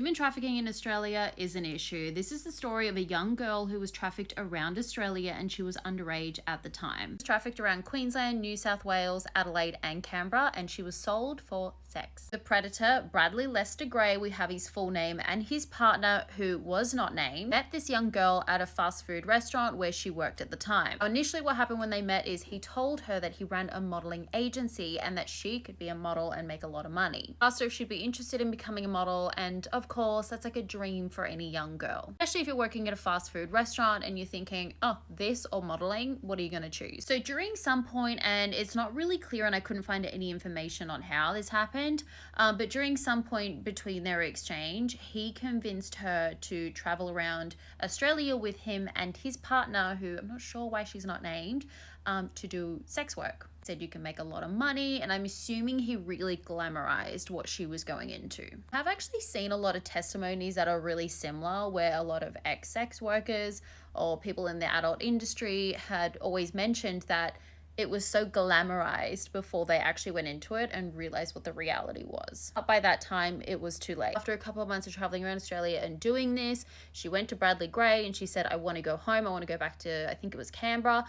Human trafficking in Australia is an issue. This is the story of a young girl who was trafficked around Australia and she was underage at the time. She was trafficked around Queensland, New South Wales, Adelaide and Canberra, and she was sold for sex. The predator, Bradley Lester Gray, we have his full name, and his partner, who was not named, met this young girl at a fast food restaurant where she worked at the time. Initially what happened when they met is he told her that he ran a modeling agency and that she could be a model and make a lot of money. Asked her if she'd be interested in becoming a model, and of course that's like a dream for any young girl, especially if you're working at a fast food restaurant and you're thinking, oh, this or modeling, what are you going to choose? So during some point, and it's not really clear and I couldn't find any information on how this happened, but during some point between their exchange, he convinced her to travel around Australia with him and his partner, who I'm not sure why she's not named, to do sex work. Said you can make a lot of money, and I'm assuming he really glamorized what she was going into. I've actually seen a lot of testimonies that are really similar, where a lot of ex-sex workers or people in the adult industry had always mentioned that it was so glamorized before they actually went into it and realized what the reality was. But by that time, it was too late. After a couple of months of traveling around Australia and doing this, she went to Bradley Gray and she said, I want to go home. I want to go back to, I think it was Canberra,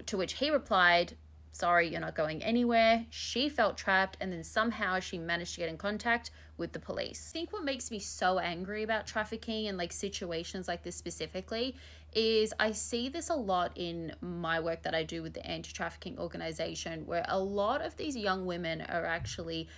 to which he replied, sorry, you're not going anywhere. She felt trapped, and then somehow she managed to get in contact with the police. I think what makes me so angry about trafficking and like situations like this specifically is I see this a lot in my work that I do with the anti-trafficking organization, where a lot of these young women are actually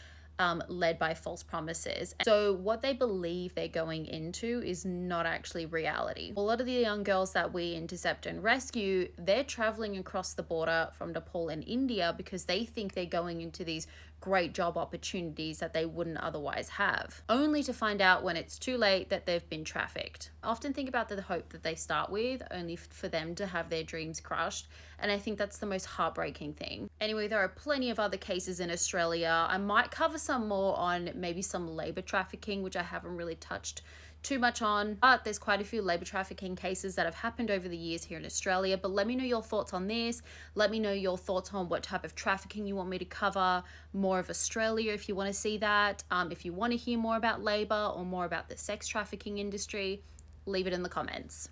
led by false promises. So what they believe they're going into is not actually reality. A lot of the young girls that we intercept and rescue, they're traveling across the border from Nepal and India because they think they're going into these great job opportunities that they wouldn't otherwise have, only to find out when it's too late that they've been trafficked. I often think about the hope that they start with, only for them to have their dreams crushed, and I think that's the most heartbreaking thing. Anyway, there are plenty of other cases in Australia. I might cover some more on maybe some labor trafficking, which I haven't really touched too much on, but there's quite a few labor trafficking cases that have happened over the years here in Australia. But let me know your thoughts on this. Let me know your thoughts on what type of trafficking you want me to cover, more of Australia if you want to see that. If you want to hear more about labor or more about the sex trafficking industry, leave it in the comments.